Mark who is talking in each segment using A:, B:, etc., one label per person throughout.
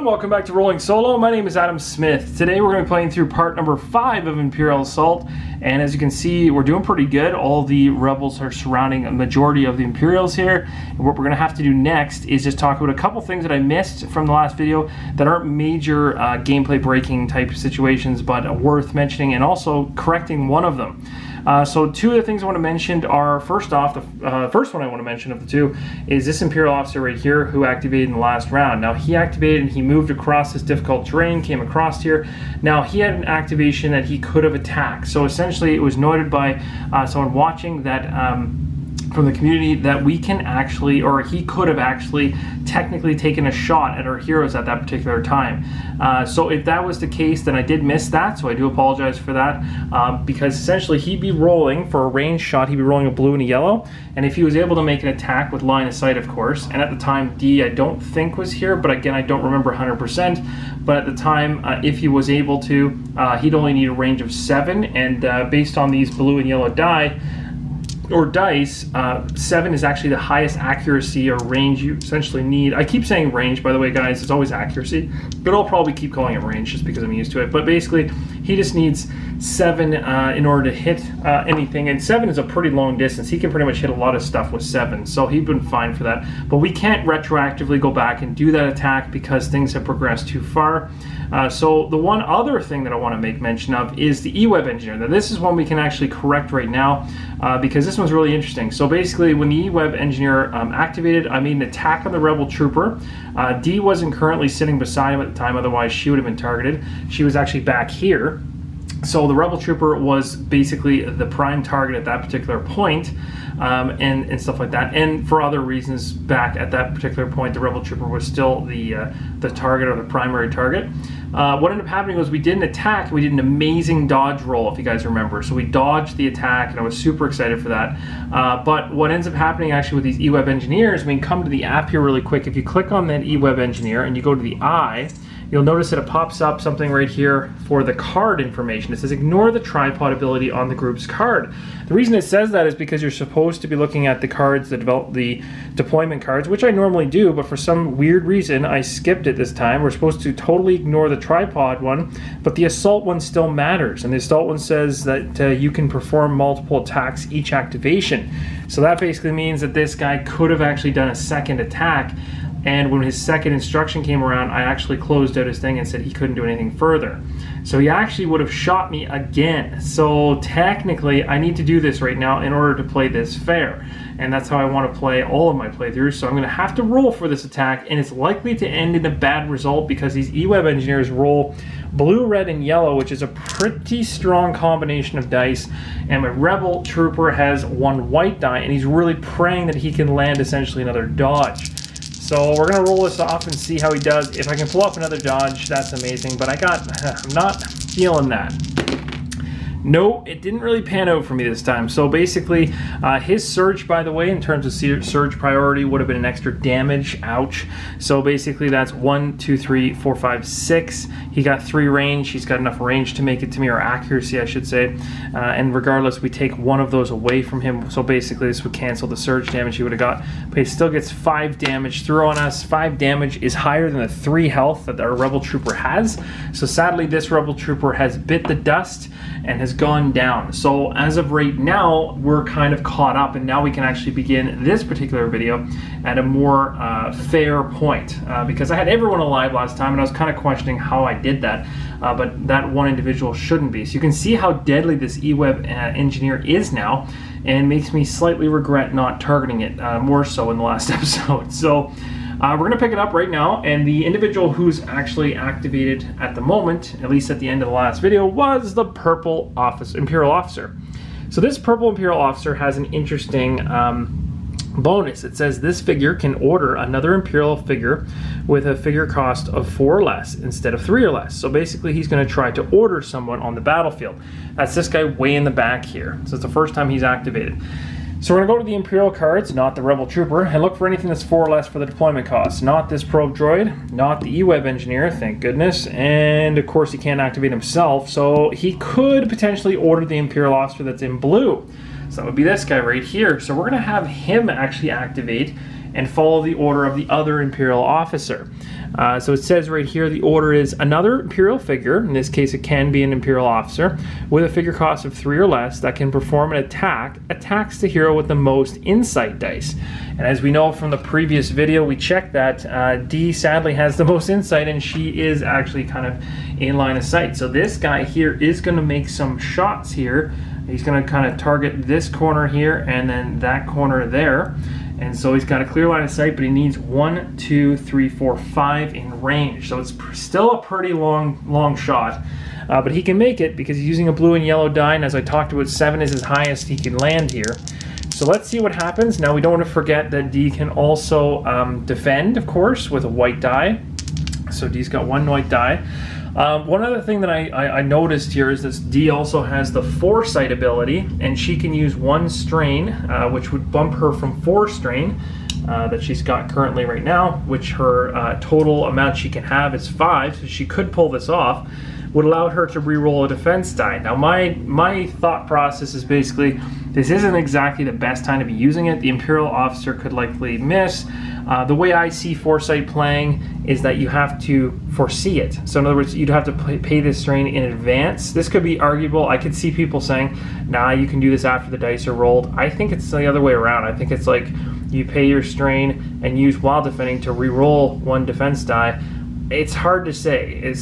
A: everyone, welcome back to Rolling Solo. My name is Adam Smith. Today we're going to be playing through part number 5 of Imperial Assault, and as you can see, we're doing pretty good. All the rebels are surrounding a majority of the Imperials here, and what we're going to have to do next is just talk about a couple things that I missed from the last video that aren't major gameplay breaking type situations, but worth mentioning, and also correcting one of them. So two of the things I want to mention are, first off, the first one I want to mention of the two is this Imperial officer right here who activated in the last round. Now he activated and he moved across this difficult terrain, came across here. Now he had an activation that he could have attacked. So essentially it was noted by someone watching that from the community that we can actually, or he could have actually technically taken a shot at our heroes at that particular time. So if that was the case, then I did miss that, so I do apologize for that, because essentially he'd be rolling for a ranged shot. He'd be rolling a blue and a yellow, and if he was able to make an attack with line of sight, of course, and at the time D I don't think was here, but again I don't remember 100%, but at the time if he was able to, he'd only need a range of 7, and based on these blue and yellow dice, 7 is actually the highest accuracy or range you essentially need. I keep saying range, by the way, guys. It's always accuracy, but I'll probably keep calling it range just because I'm used to it. But basically, he just needs 7 in order to hit anything, and 7 is a pretty long distance. He can pretty much hit a lot of stuff with 7, so he'd been fine for that. But we can't retroactively go back and do that attack because things have progressed too far. So the one other thing that I want to make mention of is the E-Web engineer. Now this is one we can actually correct right now because this one's really interesting. So basically when the E-Web engineer activated, I made an attack on the rebel trooper. D wasn't currently sitting beside him at the time, otherwise she would have been targeted. She was actually back here. So the rebel trooper was basically the prime target at that particular point, and stuff like that. And for other reasons, back at that particular point, the rebel trooper was still the target, or the primary target. What ended up happening was we did an attack. We did an amazing dodge roll, if you guys remember. So we dodged the attack, and I was super excited for that. But what ends up happening actually with these E-Web engineers, we can come to the app here really quick. If you click on that E-Web engineer and you go to the eye, you'll notice that it pops up something right here for the card information. It says ignore the tripod ability on the group's card. The reason it says that is because you're supposed to be looking at the cards that develop the deployment cards, which I normally do, but for some weird reason I skipped it this time. We're supposed to totally ignore the tripod one, but the assault one still matters, and the assault one says that you can perform multiple attacks each activation. So that basically means that this guy could have actually done a second attack, and when his second instruction came around, I actually closed out his thing and said he couldn't do anything further. So he actually would have shot me again. So technically, I need to do this right now in order to play this fair. And that's how I want to play all of my playthroughs. So I'm going to have to roll for this attack, and it's likely to end in a bad result because these E-Web engineers roll blue, red, and yellow, which is a pretty strong combination of dice. And my rebel trooper has 1 white die, and he's really praying that he can land essentially another dodge. So we're going to roll this off and see how he does. If I can pull off another dodge, that's amazing, but I'm not feeling that. No, it didn't really pan out for me this time. So basically, his surge, by the way, in terms of surge priority, would have been an extra damage. Ouch. So basically, that's 1, 2, 3, 4, 5, 6. He got 3 range. He's got enough range to make it to me, or accuracy, I should say. And regardless, we take 1 of those away from him. So basically, this would cancel the surge damage he would have got. But he still gets 5 damage through on us. 5 damage is higher than the 3 health that our rebel trooper has. So sadly, this rebel trooper has bit the dust and has gone down. So as of right now, we're kind of caught up, and now we can actually begin this particular video at a more fair point, because I had everyone alive last time and I was kind of questioning how I did that, but that one individual shouldn't be. So you can see how deadly this E-Web engineer is now, and makes me slightly regret not targeting it more so in the last episode. So we're going to pick it up right now, and the individual who's actually activated at the moment, at least at the end of the last video, was the purple Imperial officer. So this purple Imperial officer has an interesting bonus. It says this figure can order another Imperial figure with a figure cost of 4 or less instead of 3 or less. So basically he's going to try to order someone on the battlefield. That's this guy way in the back here. So it's the first time he's activated. So we're going to go to the Imperial cards, not the Rebel Trooper, and look for anything that's 4 or less for the deployment costs. Not this probe droid, not the E-Web engineer, thank goodness, and of course he can't activate himself, so he could potentially order the Imperial officer that's in blue. So that would be this guy right here. So we're going to have him actually activate and follow the order of the other Imperial officer. So it says right here the order is another Imperial figure, in this case it can be an Imperial officer, with a figure cost of 3 or less that can perform an attack, attacks the hero with the most insight dice. And as we know from the previous video, we checked that D sadly has the most insight, and she is actually kind of in line of sight. So this guy here is going to make some shots here. He's going to kind of target this corner here and then that corner there. And so he's got a clear line of sight, but he needs 1, 2, 3, 4, 5 in range. So it's still a pretty long shot. But he can make it because he's using a blue and yellow die, and as I talked about, 7 is his highest he can land here. So let's see what happens. Now we don't want to forget that D can also defend, of course, with a white die. So D's got 1 white die. One other thing that I noticed here is this D also has the foresight ability, and she can use 1 strain, which would bump her from 4 strain that she's got currently right now, which her total amount she can have is 5, so she could pull this off, would allow her to re-roll a defense die. Now my thought process is basically, this isn't exactly the best time to be using it. The Imperial officer could likely miss. The way I see foresight playing is that you have to foresee it. So in other words, you'd have to pay this strain in advance. This could be arguable. I could see people saying, nah, you can do this after the dice are rolled. I think it's the other way around. I think it's like you pay your strain and use while defending to re-roll 1 defense die. It's hard to say.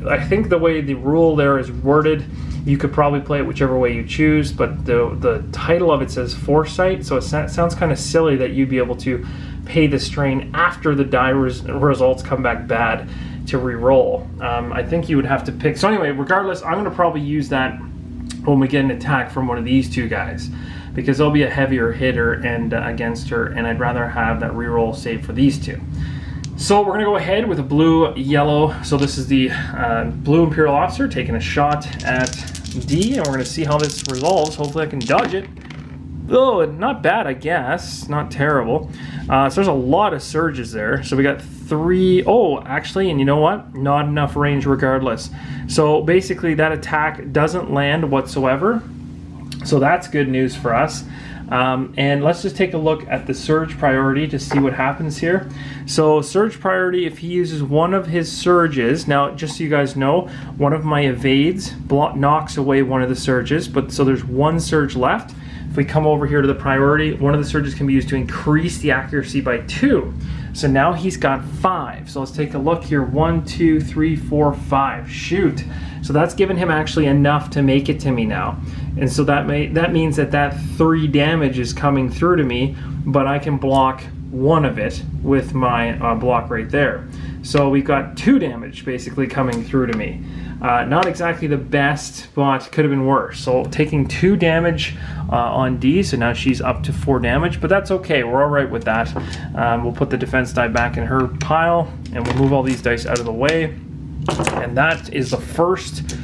A: I think the way the rule there is worded, you could probably play it whichever way you choose, but the title of it says foresight, so it sounds kind of silly that you'd be able to pay the strain after the die results come back bad to re-roll. I think you would have to pick. So anyway, regardless, I'm going to probably use that when we get an attack from one of these 2 guys, because they'll be a heavier hitter and against her, and I'd rather have that re-roll saved for these 2. So we're going to go ahead with a blue-yellow. So this is the blue Imperial officer taking a shot at D, and we're going to see how this resolves. Hopefully I can dodge it. Oh, not bad, I guess. Not terrible. So there's a lot of surges there. So we got 3. Oh, actually, and you know what? Not enough range regardless. So basically that attack doesn't land whatsoever. So that's good news for us. And let's just take a look at the surge priority to see what happens here. So surge priority, if he uses one of his surges, now just so you guys know, one of my evades knocks away one of the surges, but so there's 1 surge left. If we come over here to the priority, one of the surges can be used to increase the accuracy by 2. So now he's got 5. So let's take a look here. 1, 2, 3, 4, 5. Shoot. So that's given him actually enough to make it to me now. And so that means that 3 damage is coming through to me, but I can block 1 of it with my block right there. So we've got 2 damage basically coming through to me. Not exactly the best, but could have been worse. So taking 2 damage on D, so now she's up to 4 damage, but that's okay. We're all right with that. We'll put the defense die back in her pile, and we'll move all these dice out of the way. And that is the first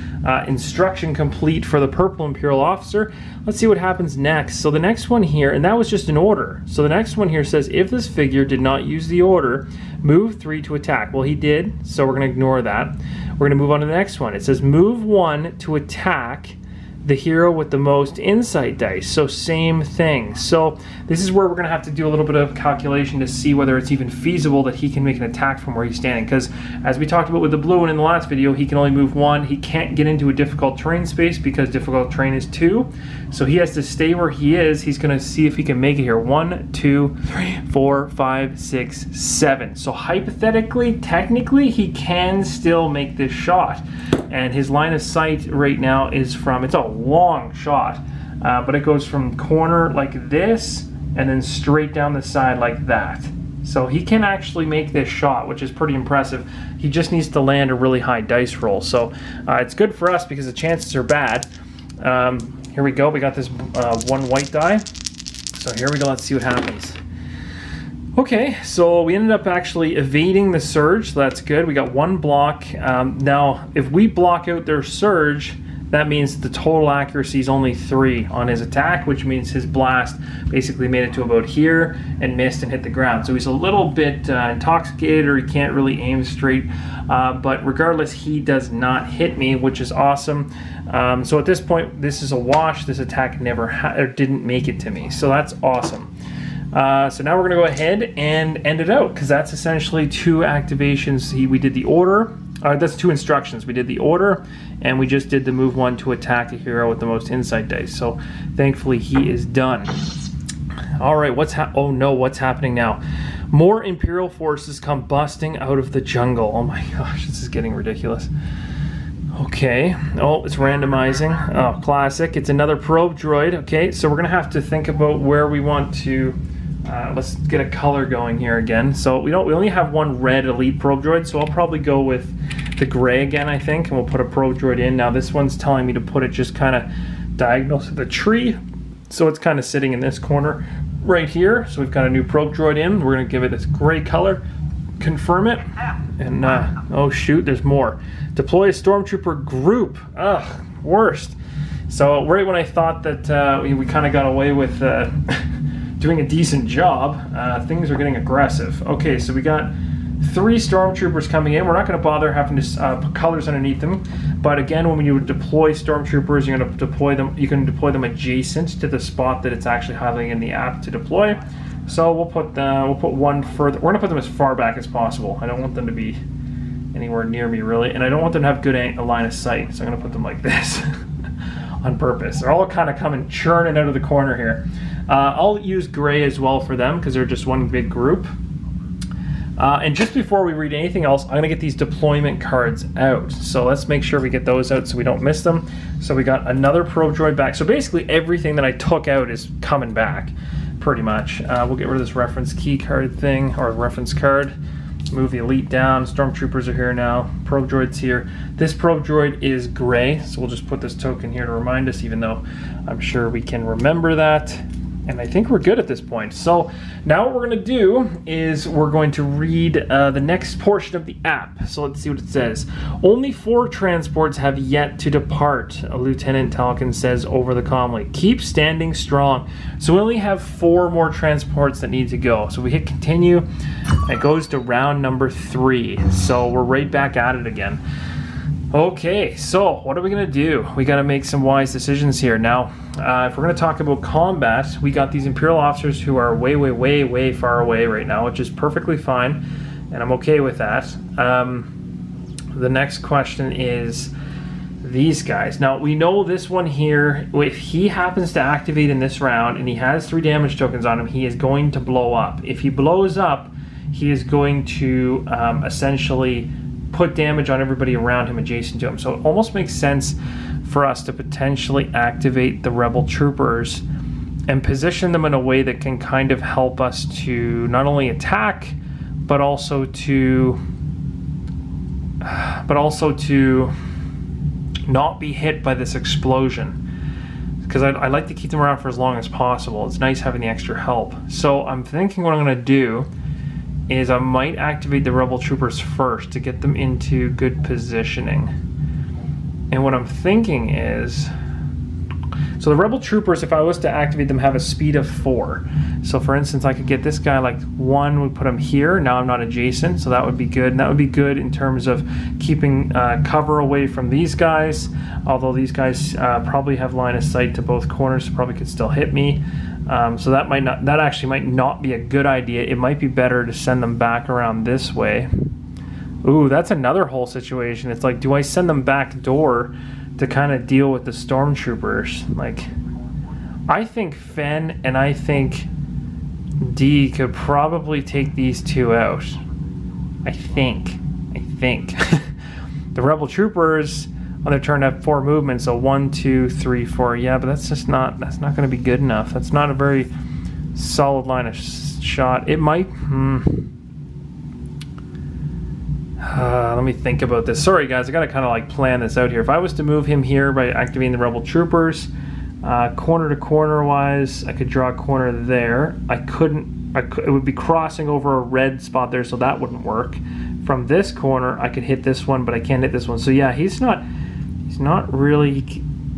A: instruction complete for the purple Imperial officer. Let's see what happens next. So the next one here, and that was just an order. So the next one here says, if this figure did not use the order, move 3 to attack. Well, he did, so we're going to ignore that. We're going to move on to the next one. It says, move 1 to attack the hero with the most insight dice. So same thing. So this is where we're going to have to do a little bit of calculation to see whether it's even feasible that he can make an attack from where he's standing. Because as we talked about with the blue one in the last video, he can only move 1. He can't get into a difficult terrain space because difficult terrain is 2. So he has to stay where he is. He's going to see if he can make it here. 1, 2, 3, 4, 5, 6, 7. So hypothetically, technically, he can still make this shot. And his line of sight right now is from, it's a long shot, but it goes from corner like this and then straight down the side like that. So he can actually make this shot, which is pretty impressive. He just needs to land a really high dice roll. So it's good for us because the chances are bad. Here we go. We got this 1 white die. So here we go. Let's see what happens. Okay, so we ended up actually evading the surge, so that's good. We got 1 block. Now, if we block out their surge, that means the total accuracy is only 3 on his attack, which means his blast basically made it to about here and missed and hit the ground. So he's a little bit intoxicated, or he can't really aim straight. But regardless, he does not hit me, which is awesome. So at this point, this is a wash. This attack never didn't make it to me, so that's awesome. So now we're going to go ahead and end it out, because that's essentially 2 activations. We did the order. That's 2 instructions. We did the order, and we just did the move 1 to attack a hero with the most insight dice. So thankfully he is done. All right, oh no, what's happening now? More Imperial forces come busting out of the jungle. Oh my gosh, this is getting ridiculous. Okay, oh, it's randomizing. Oh, classic. It's another probe droid. Okay, so we're gonna have to think about where we want to, let's get a color going here again. So we only have 1 red elite probe droid, so I'll probably go with the gray again, I think, and we'll put a probe droid in. Now this one's telling me to put it just kind of diagonal to the tree, so it's kind of sitting in this corner right here. So we've got a new probe droid in. We're gonna give it this gray color, confirm it, and oh shoot, there's more. Deploy a Stormtrooper group. Ugh, worst. So right when I thought that we kind of got away with doing a decent job, things are getting aggressive. Okay, so we got 3 Stormtroopers coming in. We're not going to bother having to put colors underneath them, but again, when you deploy Stormtroopers, you're going to deploy them. You can deploy them adjacent to the spot that it's actually highlighting in the app to deploy. So we'll put 1 further. We're going to put them as far back as possible. I don't want them to be anywhere near me, really, and I don't want them to have good line of sight. So I'm going to put them like this on purpose. They're all kind of coming churning out of the corner here. I'll use gray as well for them because they're just one big group. And just before we read anything else, I'm going to get these deployment cards out. So let's make sure we get those out so we don't miss them. So we got another probe droid back. So basically everything that I took out is coming back, pretty much. We'll get rid of this reference key card thing, or reference card. Move the elite down. Stormtroopers are here now. Probe droid's here. This probe droid is gray, so we'll just put this token here to remind us, even though I'm sure we can remember that. And I think we're good at this point. So now what we're going to do is we're going to read the next portion of the app. So let's see what it says. Only 4 transports have yet to depart, Lieutenant Talkin says over the comlink. Keep standing strong. So we only have 4 more transports that need to go. So we hit continue. It goes to round number 3. So we're right back at it again. Okay, so what are we going to do? We got to make some wise decisions here. Now, if we're going to talk about combat, we got these Imperial officers who are way far away right now, which is perfectly fine, and I'm okay with that. The next question is these guys. Now, we know this one here, if he happens to activate in this round and he has 3 damage tokens on him, he is going to blow up. If he blows up, he is going to essentially put damage on everybody around him adjacent to him. So it almost makes sense for us to potentially activate the rebel troopers and position them in a way that can kind of help us to not only attack, but also to not be hit by this explosion. Because I like to keep them around for as long as possible. It's nice having the extra help. So I'm thinking what I'm going to do is I might activate the rebel troopers first to get them into good positioning. And what I'm thinking is, so the rebel troopers, if I was to activate them, have a speed of 4. So for instance, I could get this guy like 1, we put him here. Now I'm not adjacent, so that would be good. And that would be good in terms of keeping cover away from these guys. Although these guys probably have line of sight to both corners, so probably could still hit me. So that actually might not be a good idea. It might be better to send them back around this way. Ooh, that's another whole situation. It's like, do I send them back door to kind of deal with the Stormtroopers? Like, I think Fenn and I think D could probably take these 2 out. I think. The rebel troopers on their turn have 4 movements, so 1, 2, 3, 4. Yeah, but that's not going to be good enough. That's not a very solid line of shot. It might. Let me think about this. Sorry, guys, I got to kind of like plan this out here. If I was to move him here by activating the rebel troopers, corner to corner wise, I could draw a corner there. I couldn't. It would be crossing over a red spot there, so that wouldn't work. From this corner, I could hit this one, but I can't hit this one. So yeah, he's not really.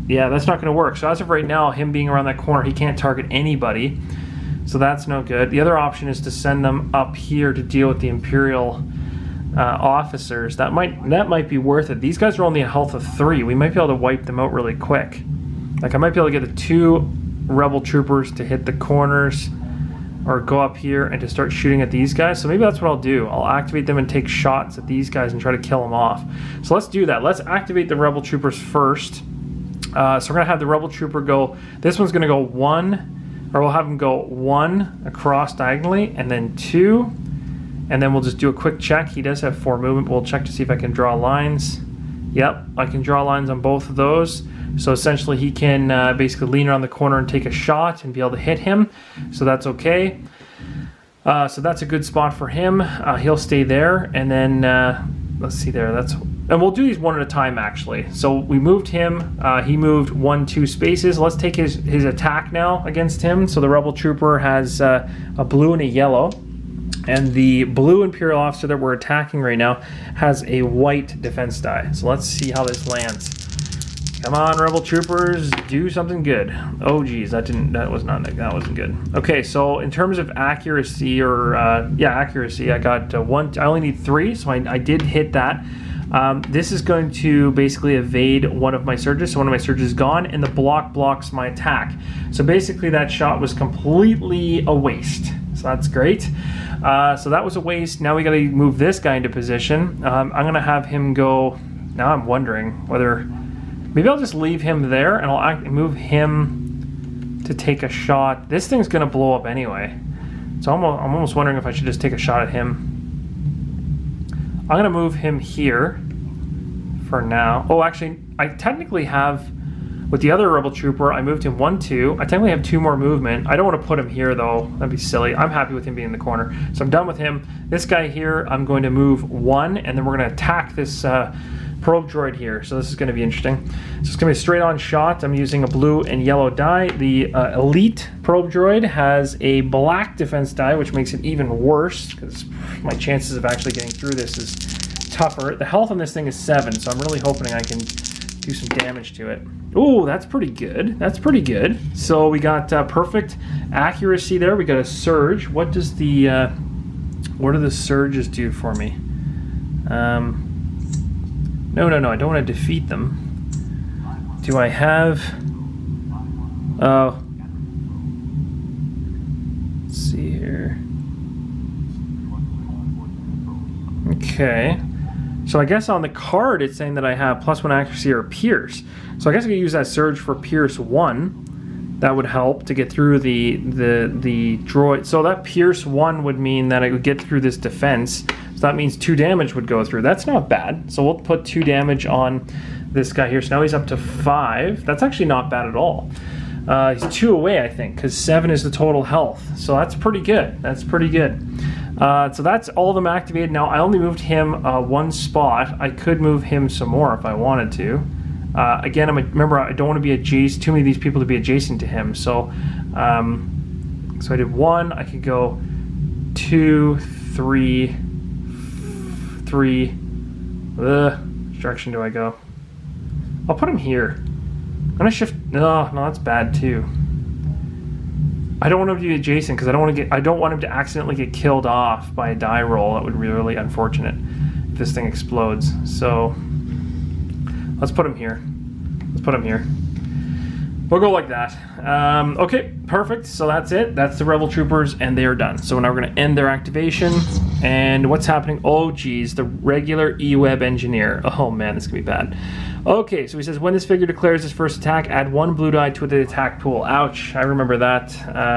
A: Yeah, that's not going to work. So as of right now, him being around that corner, he can't target anybody. So that's no good. The other option is to send them up here to deal with the Imperial officers. That might be worth it. These guys are only a health of 3. We might be able to wipe them out really quick. Like, I might be able to get the 2 rebel troopers to hit the corners. or go up here and to start shooting at these guys. So maybe that's what I'll do. I'll activate them and take shots at these guys and try to kill them off. So let's do that. Let's activate the Rebel Troopers first. So we're going to have the Rebel Trooper go, this one's going to go 1, or we'll have him go 1 across diagonally, and then 2, and then we'll just do a quick check. He does have 4 movement. We'll check to see if I can draw lines. Yep, I can draw lines on both of those. So essentially he can basically lean around the corner and take a shot and be able to hit him. So that's okay. So that's a good spot for him. He'll stay there, and then let's see there. And we'll do these one at a time actually. So we moved him. He moved 1, 2 spaces. Let's take his attack now against him. So the Rebel Trooper has a blue and a yellow. And the blue Imperial officer that we're attacking right now has a white defense die. So let's see how this lands. Come on, Rebel Troopers, do something good. Oh geez, that wasn't good. Okay, so in terms of accuracy, accuracy, I got 1. I only need 3, so I did hit that. This is going to basically evade one of my surges. So one of my surges is gone, and the block blocks my attack. So basically that shot was completely a waste. So that's great. So that was a waste. Now we got to move this guy into position. I'm going to have him go. Now I'm wondering whether maybe I'll just leave him there and I'll move him to take a shot. This thing's going to blow up anyway. So I'm almost wondering if I should just take a shot at him. I'm going to move him here for now. Oh, actually, I technically have, with the other Rebel Trooper, I moved him 1, 2. I technically have 2 more movement. I don't want to put him here, though. That'd be silly. I'm happy with him being in the corner. So I'm done with him. This guy here, I'm going to move 1, and then we're going to attack this probe droid here. So this is going to be interesting. So it's going to be a straight-on shot. I'm using a blue and yellow die. The elite probe droid has a black defense die, which makes it even worse, because my chances of actually getting through this is tougher. The health on this thing is 7, so I'm really hoping I can do some damage to it. Oh, that's pretty good. That's pretty good. So we got perfect accuracy there. We got a surge. What does the what do the surges do for me? No. I don't want to defeat them. Do I have? Oh. Let's see here. Okay. So I guess on the card it's saying that I have +1 accuracy or pierce. So I guess I could use that surge for pierce 1. That would help to get through the droid. So that pierce 1 would mean that I would get through this defense. So that means 2 damage would go through. That's not bad. So we'll put 2 damage on this guy here. So now he's up to 5. That's actually not bad at all. He's 2 away, I think, because 7 is the total health. So that's pretty good. That's pretty good. So that's all of them activated. Now I only moved him 1 spot. I could move him some more if I wanted to. Again, remember, I don't want to be adjacent. Too many of these people to be adjacent to him. So, so I did 1. I could go 2, 3. Which direction do I go? I'll put him here. I'm gonna shift. No, that's bad too. I don't want him to be adjacent because I don't want him to accidentally get killed off by a die roll. That would be really unfortunate if this thing explodes. So let's put him here. Let's put him here. We'll go like that. Okay, perfect. So that's it. That's the Rebel Troopers, and they are done. So now we're going to end their activation. And what's happening? Oh, geez, the regular E-Web engineer. Oh, man, this is going to be bad. Okay, so he says, when this figure declares his first attack, add 1 blue die to the attack pool. Ouch, I remember that.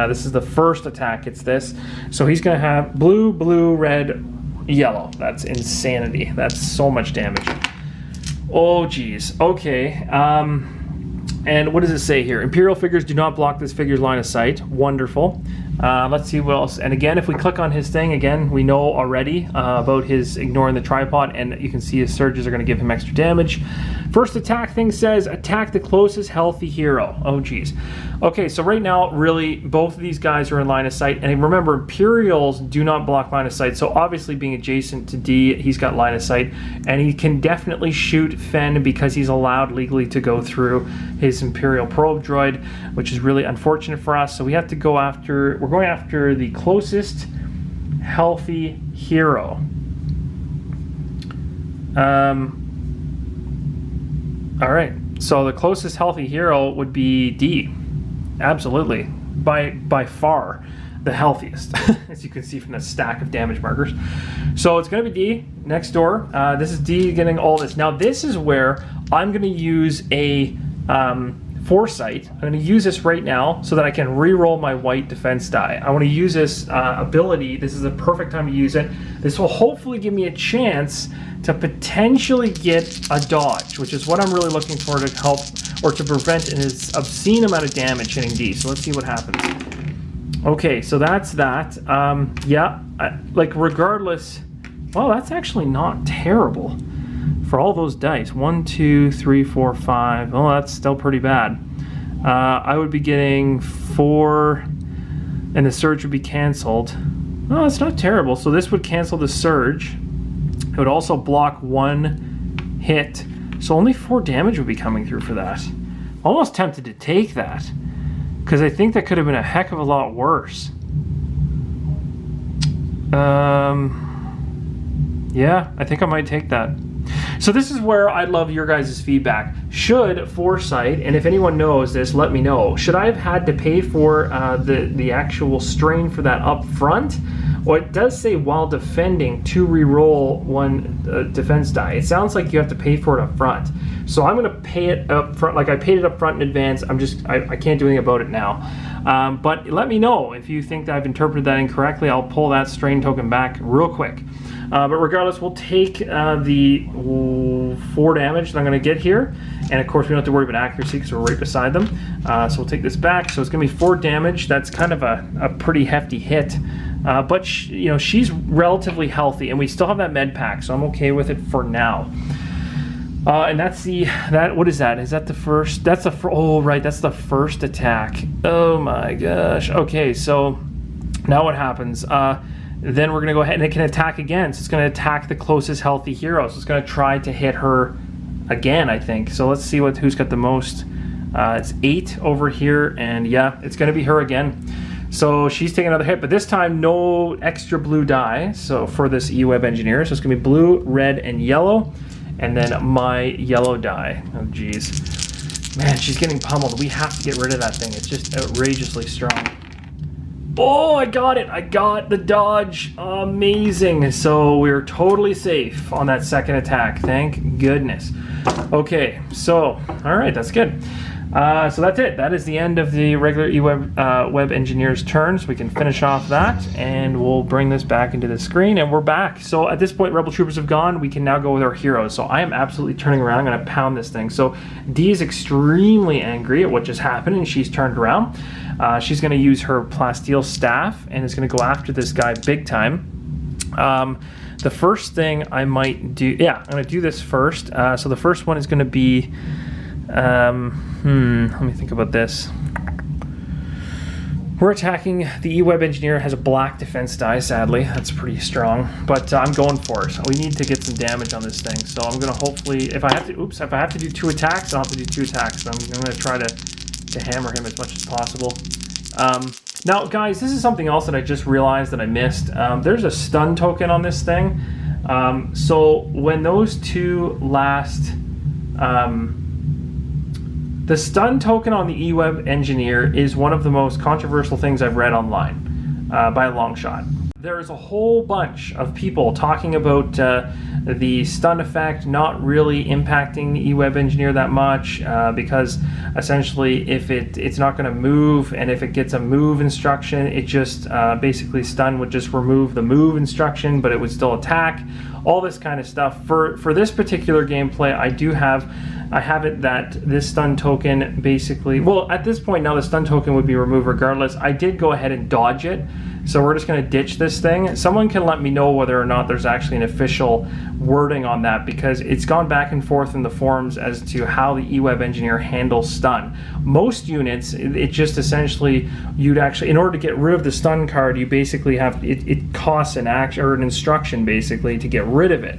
A: This is the first attack. It's this. So he's going to have blue, blue, red, yellow. That's insanity. That's so much damage. Oh, geez. Okay. And what does it say here? Imperial figures do not block this figure's line of sight. Wonderful. Let's see what else. And again, if we click on his thing, again, we know already about his ignoring the tripod, and you can see his surges are going to give him extra damage. First attack thing says, attack the closest healthy hero. Oh, geez. Okay, so right now, really, both of these guys are in line of sight. And remember, Imperials do not block line of sight. So obviously, being adjacent to D, he's got line of sight. And he can definitely shoot Fenn because he's allowed legally to go through his Imperial probe droid, which is really unfortunate for us. So we have to go after, we're going after the closest healthy hero. All right, so the closest healthy hero would be D. Absolutely, by far. the healthiest, as you can see from the stack of damage markers. So it's going to be D next door. This is D getting all this. Now this is where I'm going to use a foresight. I'm going to use this right now so that I can re-roll my white defense die. I want to use this ability. This is the perfect time to use it. This will hopefully give me a chance to potentially get a dodge, which is what I'm really looking for to help or to prevent an obscene amount of damage hitting D. So let's see what happens. Okay, so that's that. Yeah, like regardless, well, that's actually not terrible for all those dice. 1, 2, 3, 4, 5. Oh, that's still pretty bad. I would be getting 4, and the surge would be canceled. Oh, it's not terrible. So this would cancel the surge. It would also block 1 hit. So only 4 damage would be coming through for that. Almost tempted to take that, because I think that could have been a heck of a lot worse. Yeah, I think I might take that. So this is where I'd love your guys' feedback. Should Foresight, and if anyone knows this, let me know, should I have had to pay for the actual strain for that up front? Well, it does say while defending to re-roll 1 defense die. It sounds like you have to pay for it up front. So I'm going to pay it up front, like I paid it up front in advance. I can't do anything about it now. But let me know if you think that I've interpreted that incorrectly. I'll pull that strain token back real quick. But regardless, we'll take the 4 damage that I'm going to get here. And of course, we don't have to worry about accuracy because we're right beside them. So we'll take this back. So it's going to be 4 damage. That's kind of a pretty hefty hit. But she's relatively healthy, and we still have that med pack, so I'm okay with it for now. And that's what is that? Is that the first? That's oh, right, that's the first attack. Oh my gosh. Okay, so now what happens? Then we're going to go ahead, and it can attack again. So it's going to attack the closest healthy hero. So it's going to try to hit her again, I think. So let's see who's got the most. It's 8 over here, and yeah, it's going to be her again. So she's taking another hit, but this time no extra blue die. So for this E-Web Engineer, so it's going to be blue, red, and yellow. And then my yellow die. Oh, geez. Man, she's getting pummeled. We have to get rid of that thing. It's just outrageously strong. Oh, I got it. I got the dodge. Amazing. So we're totally safe on that second attack. Thank goodness. Okay, so, all right, that's good. So that's it. That is the end of the regular E-Web Web Engineer's turn. So we can finish off that, and we'll bring this back into the screen, and we're back. So at this point, Rebel Troopers have gone. We can now go with our heroes. So I am absolutely turning around. I'm going to pound this thing. So D is extremely angry at what just happened, and she's turned around. She's going to use her plasteel staff, and is going to go after this guy big time. The first thing I might do, yeah, I'm going to do this first. So the first one is going to be, let me think about this. We're attacking, the E-Web Engineer has a black defense die, sadly. That's pretty strong, but I'm going for it. We need to get some damage on this thing. So I'm going to hopefully, if I have to do 2 attacks, I'll have to do 2 attacks. So I'm going to try to hammer him as much as possible. Now, guys, this is something else that I just realized that I missed. There's a stun token on this thing. So when those 2 last... the stun token on the E-Web Engineer is one of the most controversial things I've read online, by a long shot. There's a whole bunch of people talking about the stun effect not really impacting the E-Web Engineer that much, because essentially if it's not going to move, and if it gets a move instruction, it just basically stun would just remove the move instruction, but it would still attack. All this kind of stuff. For this particular gameplay, I have it that this stun token basically, well, at this point now the stun token would be removed regardless. I did go ahead and dodge it, so we're just going to ditch this thing. Someone can let me know whether or not there's actually an official wording on that, because it's gone back and forth in the forums as to how the E-Web Engineer handles stun. Most units, it just essentially, you'd actually, in order to get rid of the stun card, you basically have, it costs an action or an instruction basically to get rid of it.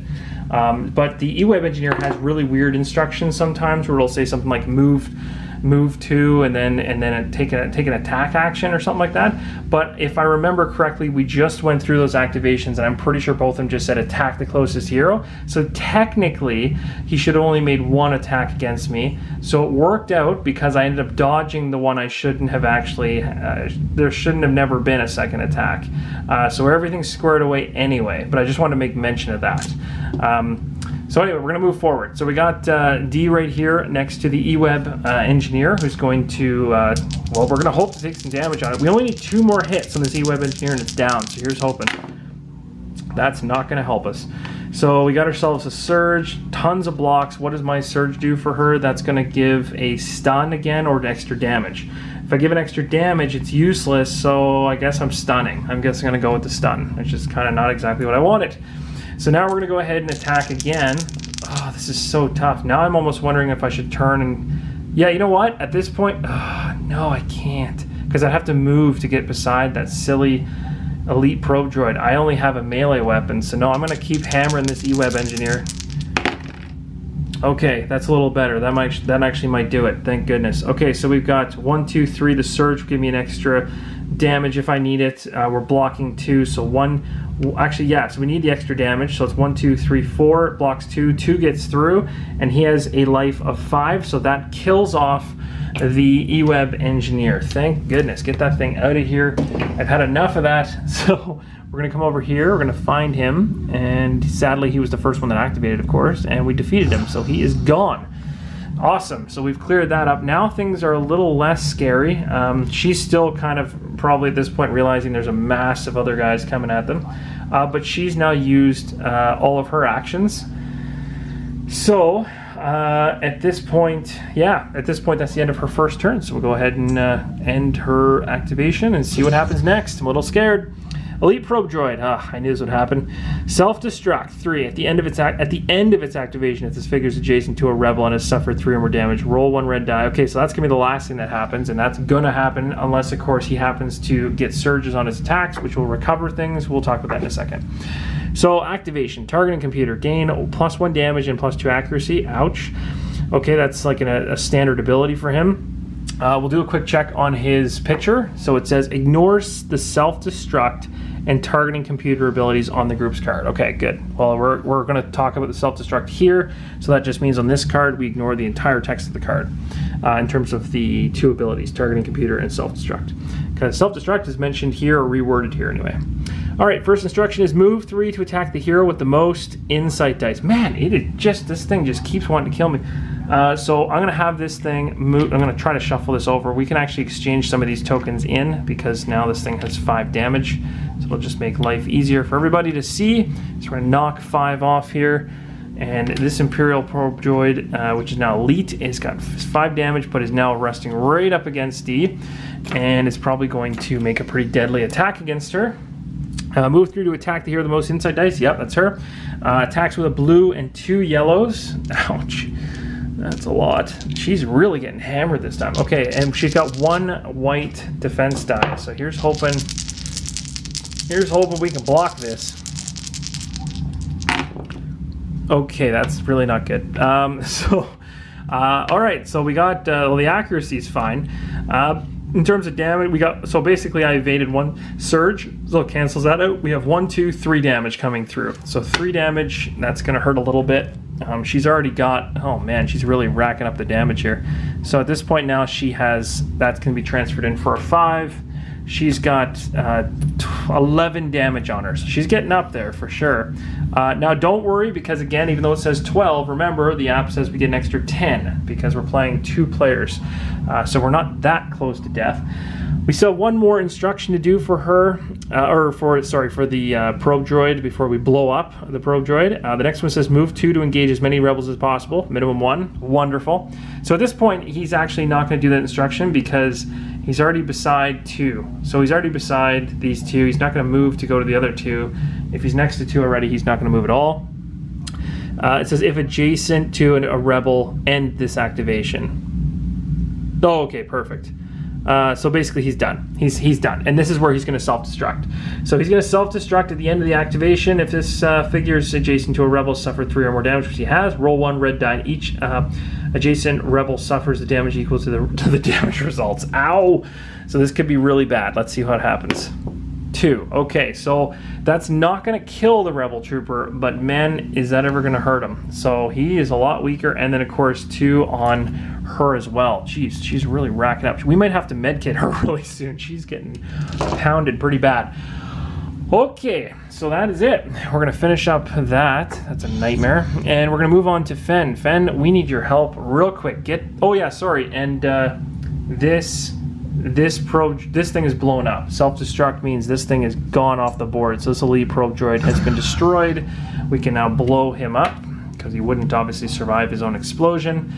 A: But the E-Web Engineer has really weird instructions sometimes, where it'll say something like move move 2 and then take an attack action or something like that. But if I remember correctly, we just went through those activations, and I'm pretty sure both of them just said attack the closest hero. So technically, he should have only made 1 attack against me. So it worked out because I ended up dodging the one I shouldn't have actually. There shouldn't have never been a second attack. So everything's squared away anyway. But I just wanted to make mention of that. So anyway, we're going to move forward. So we got D right here next to the E-Web engineer, who's going to, well, we're going to hope to take some damage on it. We only need 2 more hits on this E-Web engineer and it's down, so here's hoping. That's not going to help us. So we got ourselves a surge, tons of blocks. What does my surge do for her? That's going to give a stun again or extra damage. If I give an extra damage, it's useless, so I guess I'm stunning. I'm guessing I'm going to go with the stun, which is kind of not exactly what I wanted. So now we're going to go ahead and attack again. Oh, this is so tough. Now I'm almost wondering if I should turn and... Yeah, you know what? At this point... no, I can't. Because I'd have to move to get beside that silly elite probe droid. I only have a melee weapon, so no, I'm going to keep hammering this E-Web engineer. Okay, that's a little better. That actually might do it. Thank goodness. Okay, so we've got 1, 2, 3. The surge will give me an extra damage if I need it. We're blocking 2, so 1... Actually, yeah, so we need the extra damage. So it's 1, 2, 3, 4. It blocks 2. 2 gets through, and he has a life of 5, so that kills off the E-Web engineer. Thank goodness. Get that thing out of here. I've had enough of that. So we're going to come over here. We're going to find him, and sadly, he was the first one that activated, of course, and we defeated him, so he is gone. Awesome. So we've cleared that up. Now things are a little less scary. She's still kind of probably at this point realizing there's a mass of other guys coming at them. But she's now used all of her actions. So at this point, that's the end of her first turn. So we'll go ahead and end her activation and see what happens next. I'm a little scared. Elite probe droid. I knew this would happen. Self-destruct 3. At the end of its activation, if this figure is adjacent to a rebel and has suffered 3 or more damage, roll 1 red die. Okay, so that's gonna be the last thing that happens, and that's gonna happen unless, of course, he happens to get surges on his attacks, which will recover things. We'll talk about that in a second. So activation, targeting computer, gain +1 damage and +2 accuracy. Ouch. Okay, that's like a standard ability for him. We'll do a quick check on his picture. So it says ignores the self-destruct and targeting computer abilities on the group's card. Okay, good. Well, we're going to talk about the self-destruct here. So that just means on this card, we ignore the entire text of the card in terms of the 2 abilities, targeting computer and self-destruct. Because self-destruct is mentioned here or reworded here anyway. All right, first instruction is move 3 to attack the hero with the most insight dice. Man, this thing just keeps wanting to kill me. So I'm going to have this thing move. I'm going to try to shuffle this over. We can actually exchange some of these tokens in because now this thing has 5 damage. So it'll just make life easier for everybody to see. So we're going to knock 5 off here. And this Imperial probe droid, which is now elite, has got 5 damage, but is now resting right up against D. And it's probably going to make a pretty deadly attack against her. Move 3 to attack the hero with the most insight dice. Yep, that's her. Attacks with a blue and 2 yellows. Ouch. That's a lot. She's really getting hammered this time. Okay, and she's got 1 white defense die. So here's hoping we can block this. Okay, that's really not good. All right, so we got, well, the accuracy is fine. In terms of damage, so basically I evaded 1 surge, so it cancels that out. We have 1, 2, 3 damage coming through. So 3 damage, that's gonna hurt a little bit. She's already got, oh man, she's really racking up the damage here. So at this point now that's gonna be transferred in for a 5. She's got 11 damage on her, so she's getting up there for sure. Now don't worry, because again, even though it says 12, remember the app says we get an extra 10 because we're playing 2 players. So we're not that close to death. We still have 1 more instruction to do for her, for the probe droid before we blow up the probe droid. The next one says move 2 to engage as many rebels as possible, minimum 1. Wonderful. So at this point, he's actually not going to do that instruction because he's already beside 2. So he's already beside these 2. He's not going to move to go to the other 2. If he's next to 2 already, he's not going to move at all. It says if adjacent to a rebel, end this activation. Oh, okay, perfect. So basically he's done. He's done. And this is where he's going to self-destruct. So he's going to self-destruct at the end of the activation. If this figure is adjacent to a rebel, suffered 3 or more damage, which he has, roll 1 red die in each adjacent rebel suffers the damage equal to the damage results. Ow! So this could be really bad. Let's see what happens. 2. Okay, so that's not going to kill the rebel trooper, but man, is that ever going to hurt him. So he is a lot weaker, and then of course 2 on her as well. Jeez, she's really racking up. We might have to medkit her really soon. She's getting pounded pretty bad. Okay, so that is it. We're going to finish up that. That's a nightmare. And we're going to move on to Fenn. Fenn, we need your help real quick. Oh yeah, sorry. And this thing is blown up. Self-destruct means this thing is gone off the board. So this elite probe droid has been destroyed. We can now blow him up because he wouldn't obviously survive his own explosion.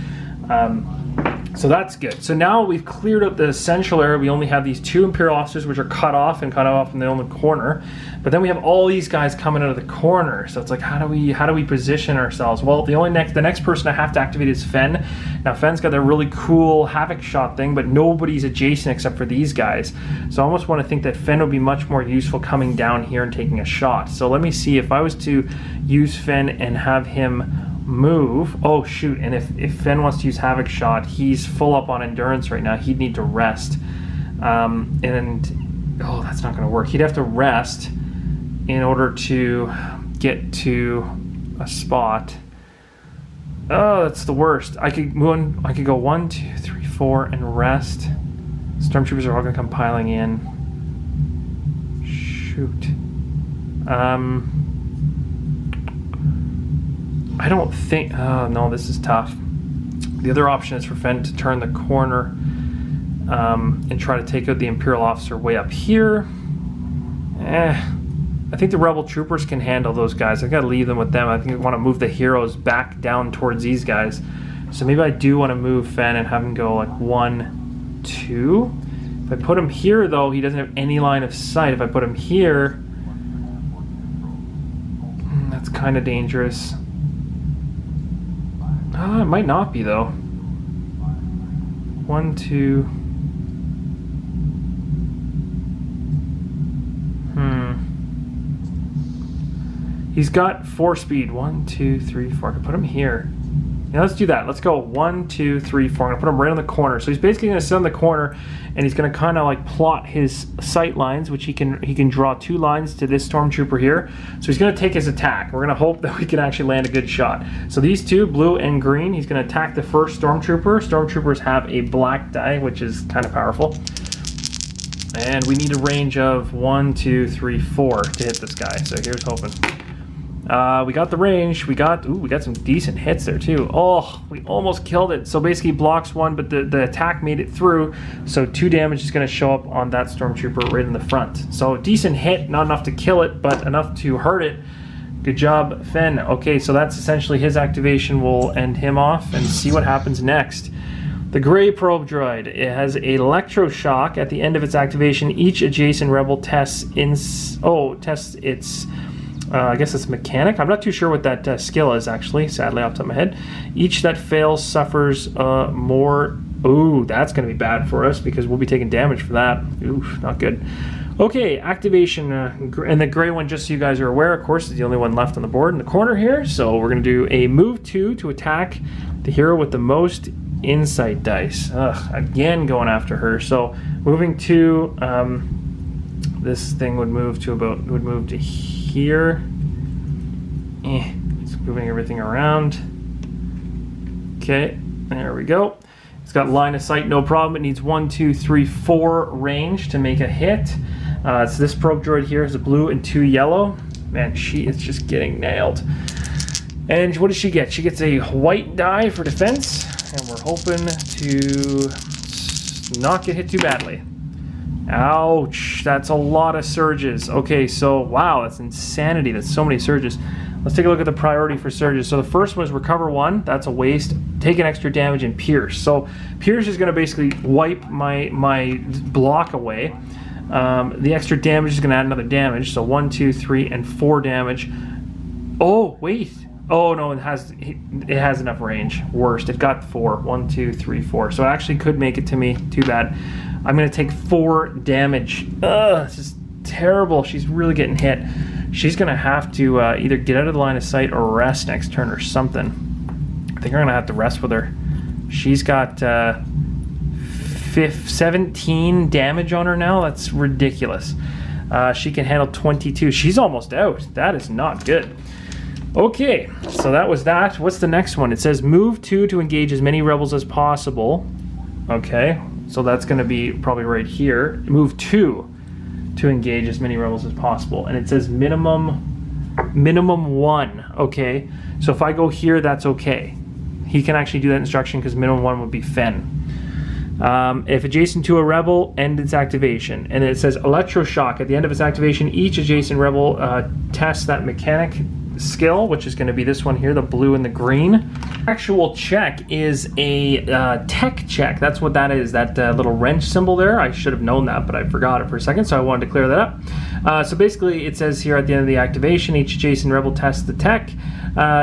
A: So that's good. So now we've cleared up the essential area. We only have these 2 Imperial officers, which are cut off in the only corner. But then we have all these guys coming out of the corner. So it's like, how do we position ourselves? Well, the next person I have to activate is Fenn. Now Fenn's got that really cool havoc shot thing, but nobody's adjacent except for these guys. So I almost want to think that Fenn would be much more useful coming down here and taking a shot. So let me see if I was to use Fenn and have him move. Oh shoot, and if Fenn wants to use havoc shot, he's full up on endurance right now. He'd need to rest, and oh, that's not going to work. He'd have to rest in order to get to a spot. Oh, that's the worst. I could go 1, 2, 3, 4 and rest. Stormtroopers are all going to come piling in. Shoot. I don't think... Oh, no, this is tough. The other option is for Fenn to turn the corner and try to take out the Imperial officer way up here. I think the Rebel troopers can handle those guys. I've got to leave them with them. I think I want to move the heroes back down towards these guys. So maybe I do want to move Fenn and have him go like 1, 2. If I put him here, though, he doesn't have any line of sight. If I put him here... that's kind of dangerous. It might not be, though. 1, 2. He's got 4 speed. 1, 2, 3, 4. I can put him here. Now let's do that. Let's go 1, 2, 3, 4. I'm gonna put him right on the corner. So he's basically gonna sit on the corner, and he's gonna kind of like plot his sight lines, which he can draw 2 lines to this Stormtrooper here. So he's gonna take his attack. We're gonna hope that we can actually land a good shot. So these 2, blue and green, he's gonna attack the first Stormtrooper. Stormtroopers have a black die, which is kind of powerful. And we need a range of 1, 2, 3, 4 to hit this guy. So here's hoping. We got the range. We got some decent hits there too. Oh, we almost killed it. So basically blocks 1, but the attack made it through. So 2 damage is going to show up on that Stormtrooper right in the front. So decent hit, not enough to kill it, but enough to hurt it. Good job, Fenn. Okay, so that's essentially his activation. We'll end him off and see what happens next. The gray probe droid. It has electroshock at the end of its activation. Each adjacent rebel tests its I guess it's mechanic. I'm not too sure what that skill is, actually, sadly, off the top of my head. Each that fails suffers more... Ooh, that's going to be bad for us because we'll be taking damage for that. Oof, not good. Okay, activation. And the gray one, just so you guys are aware, of course, is the only one left on the board in the corner here. So we're going to do a move 2 to attack the hero with the most insight dice. Again, going after her. So moving 2, this thing would move to here. It's moving everything around. Okay, there we go. It's got line of sight, no problem. It needs 1, 2, 3, 4 range to make a hit. So this probe droid here is a blue and 2 yellow. Man, she is just getting nailed. And what does she get? She gets a white die for defense, and we're hoping to not get hit too badly. Ouch, that's a lot of surges. Okay, so wow, that's insanity. That's so many surges. Let's take a look at the priority for surges. So the first one is recover 1. That's a waste. Take an extra damage and pierce. So pierce is going to basically wipe my block away. The extra damage is going to add another damage. So 1, 2, 3, and 4 damage. Oh wait. Oh no, it has enough range. Worst. It got 4. 1, 2, 3, 4. So it actually could make it to me. Too bad. I'm going to take 4 damage. Ugh, this is terrible. She's really getting hit. She's going to have to either get out of the line of sight or rest next turn or something. I think I'm going to have to rest with her. She's got 17 damage on her now. That's ridiculous. She can handle 22. She's almost out. That is not good. Okay, so that was that. What's the next one? It says move 2 to engage as many rebels as possible. Okay, so that's going to be probably right here. Move 2 to engage as many rebels as possible. And it says minimum 1. Okay, so if I go here, that's okay. He can actually do that instruction because minimum 1 would be Fenn. If adjacent to a rebel, end its activation. And it says electroshock. At the end of its activation, each adjacent rebel tests that mechanic skill, which is going to be this one here, the blue and the green. Actual check is a tech check. That's what that is, that little wrench symbol there. I should have known that, but I forgot it for a second, so I wanted to clear that up. So basically it says here at the end of the activation, each adjacent rebel tests the tech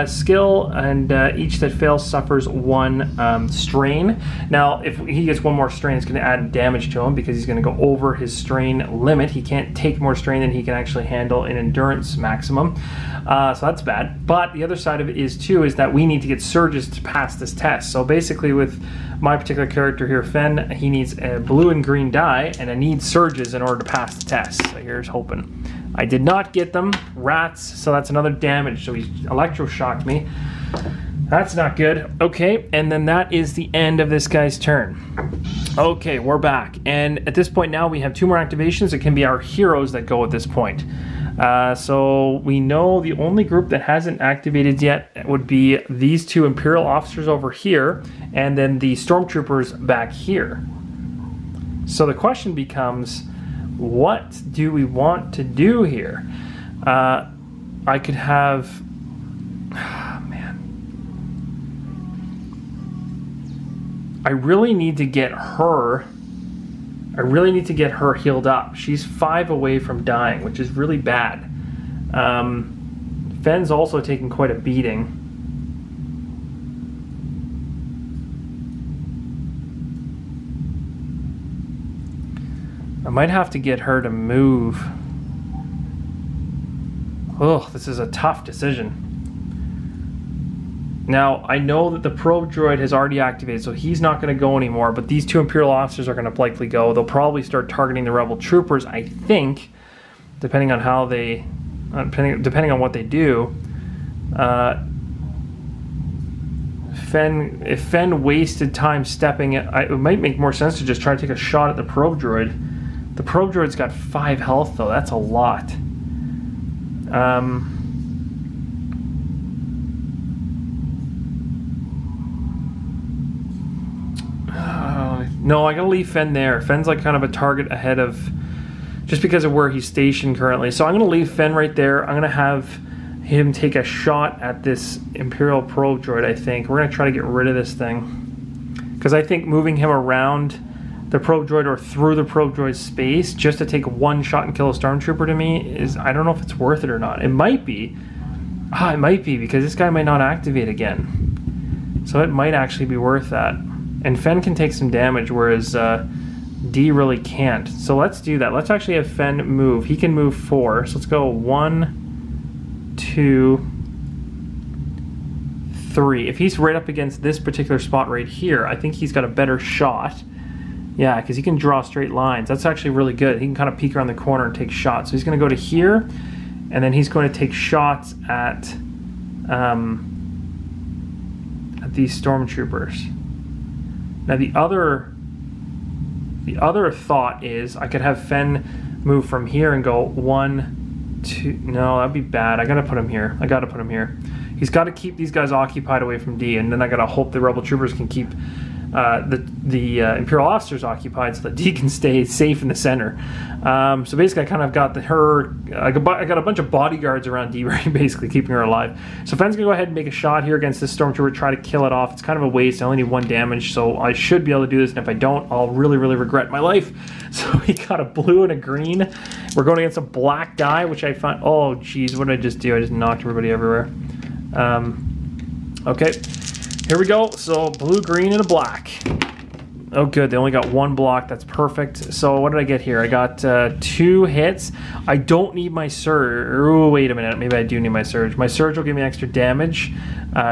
A: skill, and each that fails suffers 1 strain. Now if he gets 1 more strain, it's going to add damage to him because he's going to go over his strain limit. He can't take more strain than he can actually handle in endurance maximum. So that's bad. But the other side of it is that we need to get surges to pass this test. So basically with my particular character here, Fenn, he needs a blue and green die, and I need surges in order to pass the test. So here's hoping. I did not get them. Rats, so that's another damage. So he electroshocked me. That's not good. Okay, and then that is the end of this guy's turn. Okay, we're back. And at this point now we have 2 more activations. It can be our heroes that go at this point. So we know the only group that hasn't activated yet would be these 2 Imperial officers over here, and then the Stormtroopers back here. So the question becomes, what do we want to do here? I could have... I really need to get her healed up. She's 5 away from dying, which is really bad. Fenn's also taking quite a beating. I might have to get her to move. Oh, this is a tough decision. Now, I know that the probe droid has already activated, so he's not going to go anymore, but these 2 Imperial officers are going to likely go. They'll probably start targeting the Rebel troopers, I think, depending on how they... depending on what they do. If Fenn wasted time stepping it, it might make more sense to just try to take a shot at the probe droid. The probe droid's got 5 health, though. That's a lot. No, I gotta leave Fenn there. Fenn's like kind of a target ahead of, just because of where he's stationed currently. So I'm gonna leave Fenn right there. I'm gonna have him take a shot at this Imperial probe droid, I think. We're gonna try to get rid of this thing. Because I think moving him around the probe droid or through the probe droid's space just to take 1 shot and kill a Stormtrooper to me is, I don't know if it's worth it or not. It might be. It might be, because this guy might not activate again. So it might actually be worth that. And Fenn can take some damage, whereas D really can't. So let's do that. Let's actually have Fenn move. He can move 4. So let's go 1, 2, 3. If he's right up against this particular spot right here, I think he's got a better shot. Yeah, because he can draw straight lines. That's actually really good. He can kind of peek around the corner and take shots. So he's going to go to here, and then he's going to take shots at these Stormtroopers. Now the other thought is I could have Fenn move from here and go 1, 2. No, that'd be bad. I gotta put him here. He's got to keep these guys occupied away from D, and then I gotta hope the Rebel troopers can keep the Imperial officers occupied so that D can stay safe in the center. So basically I kind of got I got a bunch of bodyguards around D, right, basically keeping her alive. So Fenn's gonna go ahead and make a shot here against this Stormtrooper, try to kill it off. It's kind of a waste. I only need 1 damage, so I should be able to do this, and if I don't, I'll really, really regret my life. So he got a blue and a green. We're going against a black die, which I find... Oh, geez, what did I just do? I just knocked everybody everywhere. Okay. Here we go. So blue, green, and a black. Oh, good. They only got 1 block. That's perfect. So what did I get here? I got 2 hits. I don't need my surge. Oh, wait a minute. Maybe I do need my surge. My surge will give me extra damage.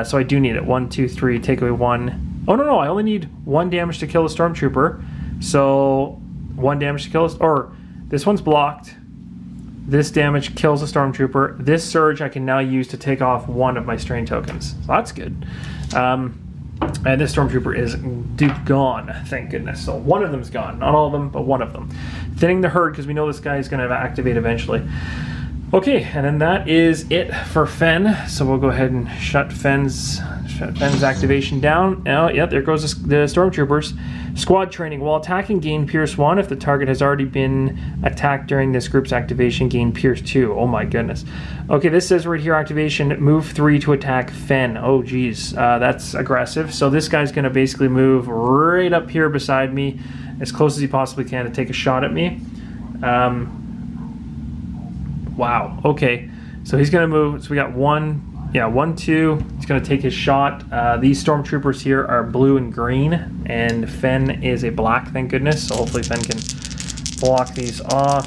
A: So I do need it. 1, 2, 3. Take away 1. Oh, no, I only need 1 damage to kill the Stormtrooper. So 1 damage to kill us, or this one's blocked. This damage kills the Stormtrooper. This surge I can now use to take off 1 of my strain tokens. So that's good. And this Stormtrooper is gone, thank goodness. So 1 of them's gone. Not all of them, but 1 of them. Thinning the herd, because we know this guy is going to activate eventually. Okay, and then that is it for Fenn. So we'll go ahead and shut Fenn's activation down. Oh, yeah, there goes the Stormtroopers. Squad training. While attacking, gain Pierce 1. If the target has already been attacked during this group's activation, gain Pierce 2. Oh my goodness. Okay, this says right here, activation, move 3 to attack Fenn. Oh geez, that's aggressive. So this guy's going to basically move right up here beside me, as close as he possibly can to take a shot at me. Wow, okay. So he's going to move. So we got 1, 2. He's going to take his shot. These Stormtroopers here are blue and green, and Fenn is a black, thank goodness. So hopefully Fenn can block these off.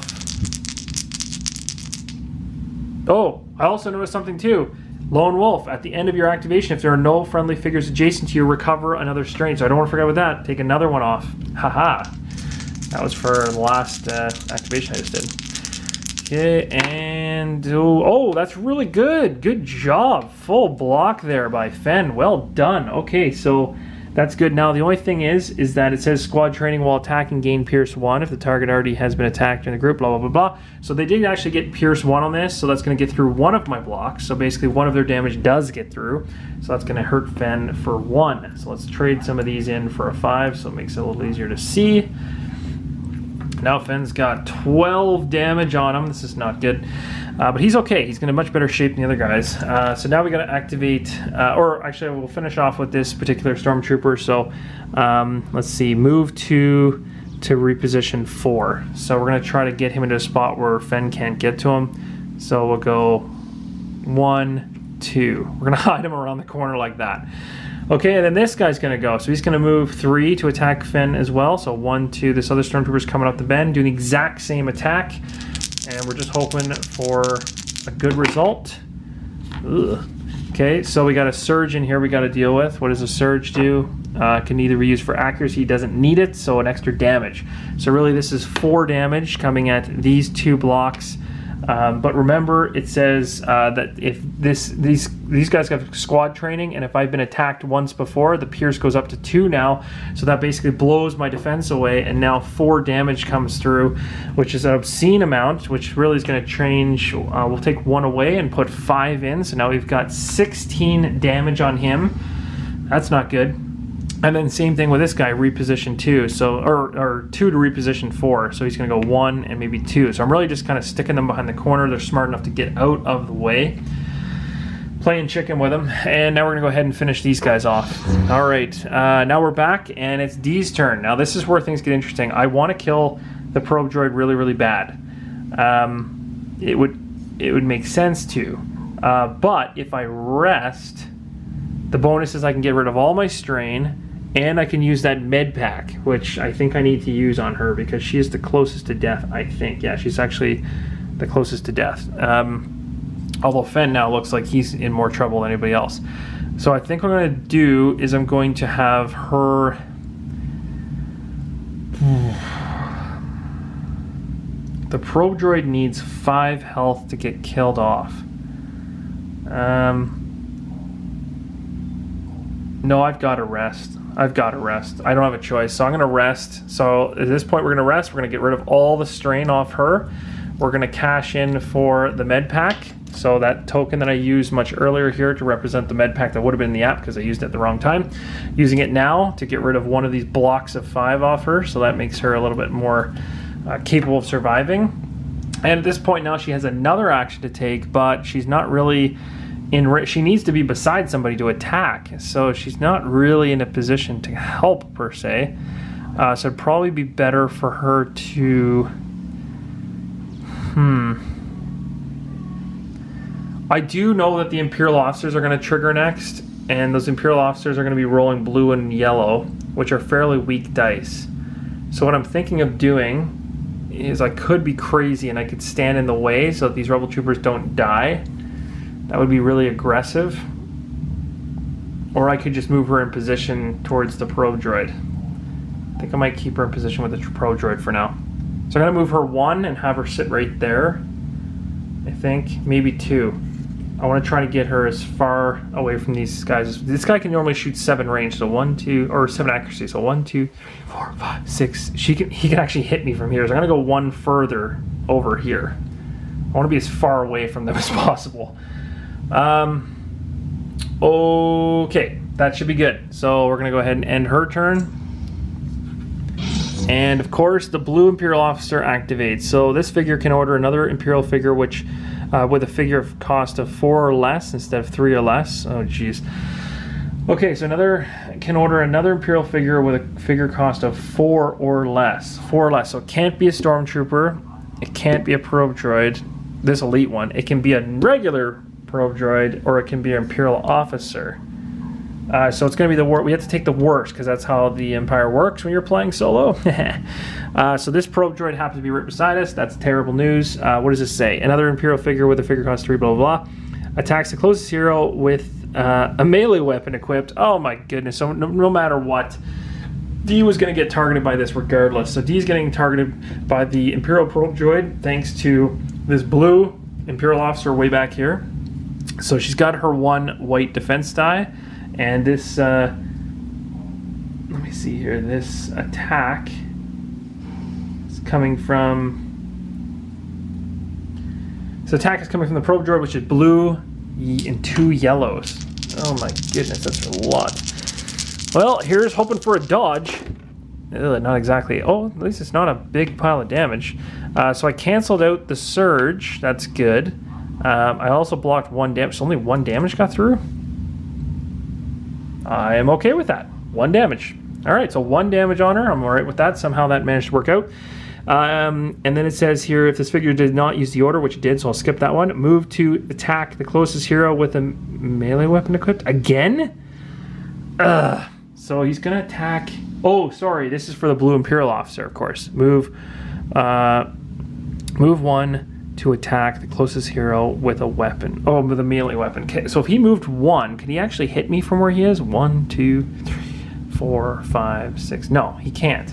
A: Oh, I also noticed something too. Lone Wolf, at the end of your activation, if there are no friendly figures adjacent to you, recover another strain. So I don't want to forget about that. Take another one off. Haha. That was for the last activation I just did. Okay, and oh, that's really good. Good job. Full block there by Fenn. Well done. Okay, so that's good. Now, the only thing is that it says squad training while attacking, gain Pierce 1 if the target already has been attacked in the group, blah, blah, blah, blah. So they did actually get Pierce 1 on this, so that's going to get through 1 of my blocks. So basically 1 of their damage does get through. So that's going to hurt Fenn for 1. So let's trade some of these in for a 5, so it makes it a little easier to see. Now Fenn's got 12 damage on him. This is not good. But he's okay. He's in much better shape than the other guys. So now we got to activate, or actually we'll finish off with this particular Stormtrooper. So let's see, move to reposition 4. So we're going to try to get him into a spot where Fenn can't get to him. So we'll go 1, 2. We're going to hide him around the corner like that. Okay, and then this guy's going to go. So he's going to move 3 to attack Fenn as well. So 1, 2. This other Stormtrooper's coming up the bend, doing the exact same attack. And we're just hoping for a good result. Ugh. Okay, so we got a surge in here we got to deal with. What does a surge do? Can either be used for accuracy, doesn't need it, so an extra damage. So really this is 4 damage coming at these 2 blocks. But remember, it says that if these guys have squad training, and if I've been attacked once before, the Pierce goes up to 2 now. So that basically blows my defense away, and now 4 damage comes through, which is an obscene amount, which really is going to change. We'll take 1 away and put 5 in. So now we've got 16 damage on him. That's not good. And then same thing with this guy, reposition 2, so or 2 to reposition 4. So he's going to go 1 and maybe 2. So I'm really just kind of sticking them behind the corner. They're smart enough to get out of the way. Playing chicken with them. And now we're going to go ahead and finish these guys off. All right, now we're back, and it's Dee's turn. Now this is where things get interesting. I want to kill the probe droid really, really bad. It would make sense to. But if I rest, the bonus is I can get rid of all my strain. And I can use that med pack, which I think I need to use on her because she is the closest to death, I think. Yeah, she's actually the closest to death. Although Fenn now looks like he's in more trouble than anybody else. So I think what I'm going to do is I'm going to have her... The probe droid needs 5 health to get killed off. No, I've got to rest. I don't have a choice, so I'm going to rest. So at this point, we're going to rest. We're going to get rid of all the strain off her. We're going to cash in for the med pack. So that token that I used much earlier here to represent the med pack that would have been in the app because I used it at the wrong time. Using it now to get rid of 1 of these blocks of 5 off her. So that makes her a little bit more capable of surviving. And at this point now, she has another action to take, but she's not really... she needs to be beside somebody to attack, so she's not really in a position to help per se. So it'd probably be better for her to... I do know that the Imperial officers are going to trigger next, and those Imperial officers are going to be rolling blue and yellow, which are fairly weak dice. So what I'm thinking of doing is I could be crazy and I could stand in the way so that these rebel troopers don't die. That would be really aggressive. or I could just move her in position towards the probe droid. I think I might keep her in position with the probe droid for now. So I'm gonna move her 1 and have her sit right there. I think maybe 2. I want to try to get her as far away from these guys. This guy can normally shoot 7 range, so 1, 2, or 7 accuracy. So 1, 2, 3, 4, 5, 6. He can actually hit me from here. So I'm gonna go 1 further over here. I want to be as far away from them as possible. Okay, that should be good. So we're gonna go ahead and end her turn. And of course, the blue Imperial officer activates. So this figure can order another Imperial figure, which with a figure of cost of 4 or less instead of 3 or less. Oh, geez. Okay, so can order another Imperial figure with a figure cost of 4 or less. 4 or less. So it can't be a Stormtrooper. It can't be a probe droid. This elite one. It can be a regular probe droid, or it can be an Imperial officer. So it's going to be we have to take the worst, because that's how the Empire works when you're playing solo. So this probe droid happens to be right beside us. That's terrible news. What does this say? Another Imperial figure with a figure cost 3, blah, blah, blah. Attacks the closest hero with a melee weapon equipped. Oh my goodness. So no matter what, D was going to get targeted by this regardless. So D is getting targeted by the Imperial probe droid thanks to this blue Imperial officer way back here. So she's got her 1 white defense die. And this, let me see here, this attack is coming from, this attack is coming from the probe droid, which is blue and 2 yellows. Oh my goodness, that's a lot. Well, here's hoping for a dodge. Ugh, not exactly. Oh, at least it's not a big pile of damage. So I canceled out the surge, that's good. I also blocked 1 damage, so only 1 damage got through. I am okay with that. 1 damage. All right, so 1 damage on her. I'm all right with that. Somehow that managed to work out. And then it says here, if this figure did not use the order, which it did, so I'll skip that one. Move to attack the closest hero with a melee weapon equipped. Again? So he's going to attack... Oh, sorry. This is for the blue Imperial officer, of course. Move 1 to attack the closest hero with a weapon. Oh, with a melee weapon. Okay, so if he moved 1, can he actually hit me from where he is? 1, 2, 3, 4, 5, 6. No, he can't.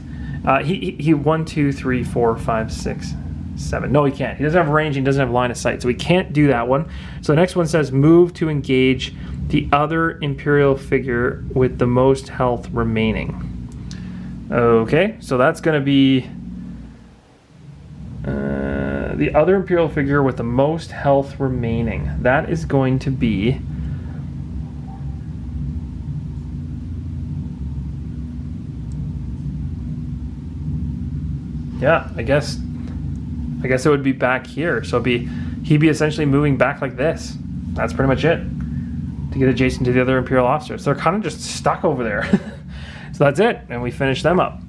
A: He 1, 2, 3, 4, 5, 6, 7. No, he can't. He doesn't have range. He doesn't have line of sight, so he can't do that one. So the next one says move to engage the other Imperial figure with the most health remaining. Okay, so that's going to be the other Imperial figure with the most health remaining. That is going to be... Yeah, I guess it would be back here. So he'd be essentially moving back like this. That's pretty much it. To get adjacent to the other Imperial officers. So they're kind of just stuck over there. So that's it, and we finish them up.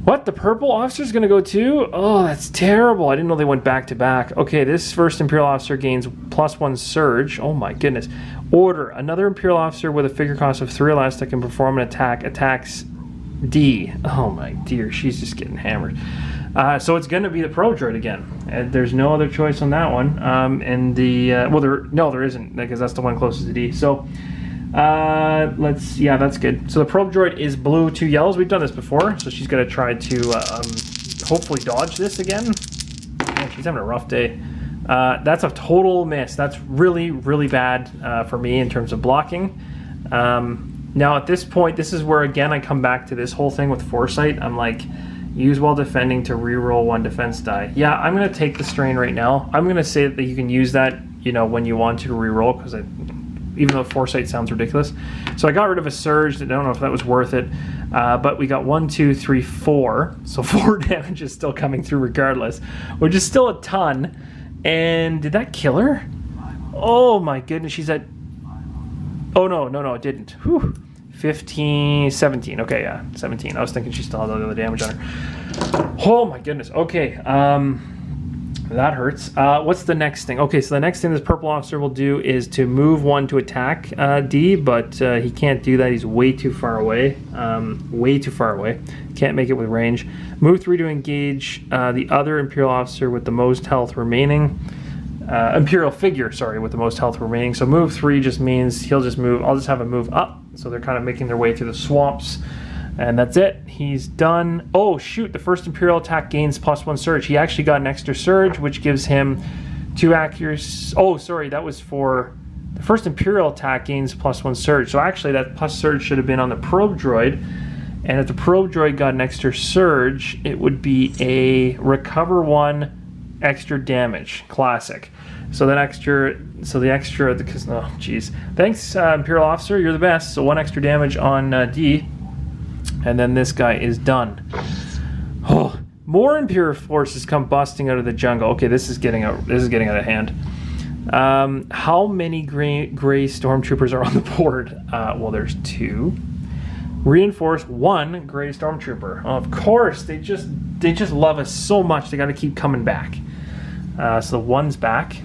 A: What, the purple officer's gonna go too? Oh, that's terrible. I didn't know they went back to back. Okay, this first Imperial officer gains +1 surge. Oh my goodness. Order, another Imperial officer with a figure cost of 3 or less that can perform an attack, attacks D. Oh my dear, she's just getting hammered. So it's gonna be the probe droid again. And there's no other choice on that one. And the, there isn't, because that's the one closest to D. So, yeah, that's good. So the probe droid is blue, 2 yellows. We've done this before, so she's gonna try to hopefully dodge this again. Man, she's having a rough day. That's a total miss. That's really, really bad for me in terms of blocking. Now at this point, this is where again I come back to this whole thing with foresight. I'm like, use while defending to reroll 1 defense die. Yeah, I'm gonna take the strain right now. I'm gonna say that you can use that, you know, when you want to reroll, because even though foresight sounds ridiculous. So I got rid of a surge. I don't know if that was worth it, but we got 1, 2, 3, 4. So 4 damage is still coming through regardless, which is still a ton. And did that kill her? Oh my goodness, she's at... Oh no, it didn't. Whew. 15, 17. Okay, yeah, 17. I was thinking she still had all the other damage on her. Oh my goodness. Okay, that hurts. What's the next thing? Okay, so the next thing this purple officer will do is to move 1 to attack D, but he can't do that. He's way too far away. Way too far away. Can't make it with range. Move 3 to engage the other Imperial officer with the most health remaining. Imperial figure, sorry, with the most health remaining. So move 3 just means he'll just move. I'll just have him move up. So they're kind of making their way through the swamps. And that's it. He's done. Oh, shoot. The first Imperial attack gains +1 surge. He actually got an extra surge, which gives him 2 accuracy. Oh, sorry. That was for the first Imperial attack gains +1 surge. So actually, that plus surge should have been on the probe droid. And if the probe droid got an extra surge, it would be a recover 1 extra damage. Classic. So that extra, because, oh, geez. Thanks, Imperial Officer. You're the best. So 1 extra damage on D. And then this guy is done. Oh, more Imperial forces come busting out of the jungle. Okay, this is getting out of hand. How many gray stormtroopers are on the board? Well, there's 2. Reinforce 1 gray stormtrooper. Oh, of course, they just love us so much. They got to keep coming back. So 1's back.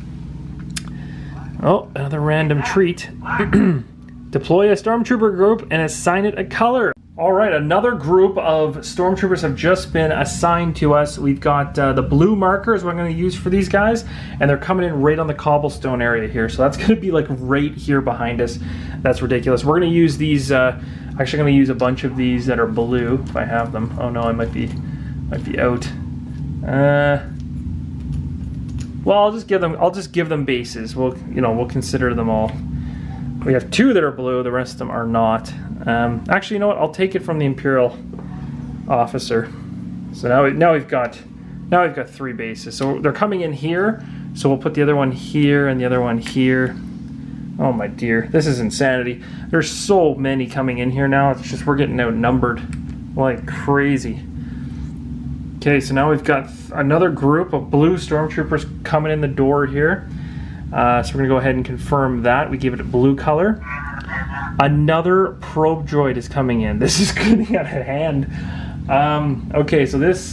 A: Oh, another random treat. Deploy a stormtrooper group and assign it a color. All right, another group of stormtroopers have just been assigned to us. We've got the blue markers what I'm going to use for these guys, and they're coming in right on the cobblestone area here. So that's going to be like right here behind us. That's ridiculous. We're going to use these. Actually, going to use a bunch of these that are blue if I have them. Oh no, I might be out. Well, I'll just give them bases. We'll consider them all. We have 2 that are blue. The rest of them are not. Actually, you know what? I'll take it from the Imperial officer. So now we've got 3 bases. So they're coming in here. So we'll put the other one here and the other one here. Oh my dear, this is insanity. There's so many coming in here now. It's just we're getting outnumbered like crazy. Okay, so now we've got another group of blue stormtroopers coming in the door here. So we're going to go ahead and confirm that. We give it a blue color. Another probe droid is coming in. This is getting out of hand. Okay, so this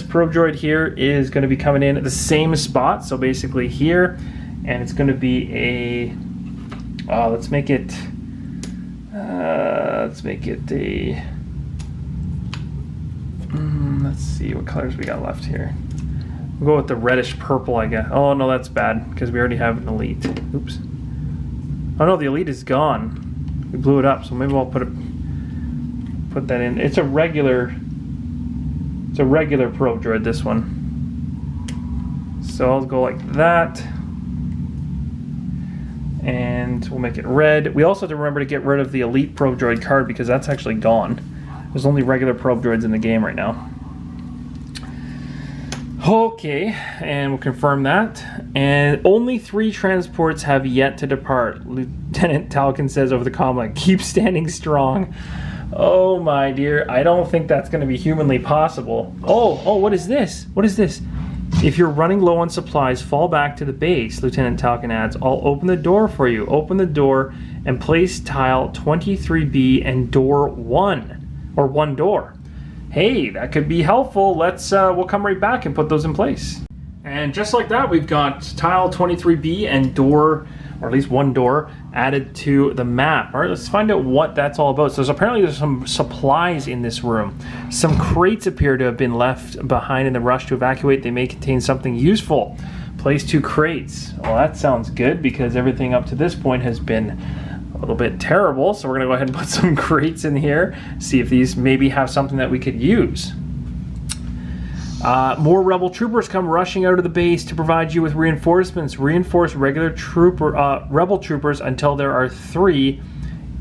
A: probe droid here is going to be coming in at the same spot. So basically here, and it's going to be a. Let's make it a. Let's see what colors we got left here. We'll go with the reddish purple, I guess. Oh no, that's bad because we already have an elite. Oops. Oh no, the elite is gone. We blew it up, so maybe I'll put that in. It's a regular probe droid, this one. So I'll go like that. And we'll make it red. We also have to remember to get rid of the elite probe droid card because that's actually gone. There's only regular probe droids in the game right now. Okay, and we'll confirm that. And only 3 transports have yet to depart. Lieutenant Talcon says over the comm, like, keep standing strong. Oh my dear, I don't think that's going to be humanly possible. Oh, what is this? What is this? If you're running low on supplies, fall back to the base, Lieutenant Talcon adds. I'll open the door for you. Open the door and place tile 23B and door 1, or 1 door. Hey, that could be helpful. We'll come right back and put those in place. And just like that, we've got tile 23B and door, or at least 1 door, added to the map. All right, let's find out what that's all about. So apparently there's some supplies in this room. Some crates appear to have been left behind in the rush to evacuate. They may contain something useful. Place 2 crates. Well, that sounds good because everything up to this point has been a little bit terrible. So we're gonna go ahead and put some crates in here, see if these maybe have something that we could use. More rebel troopers come rushing out of the base to provide you with reinforcements. Reinforce regular rebel troopers until there are 3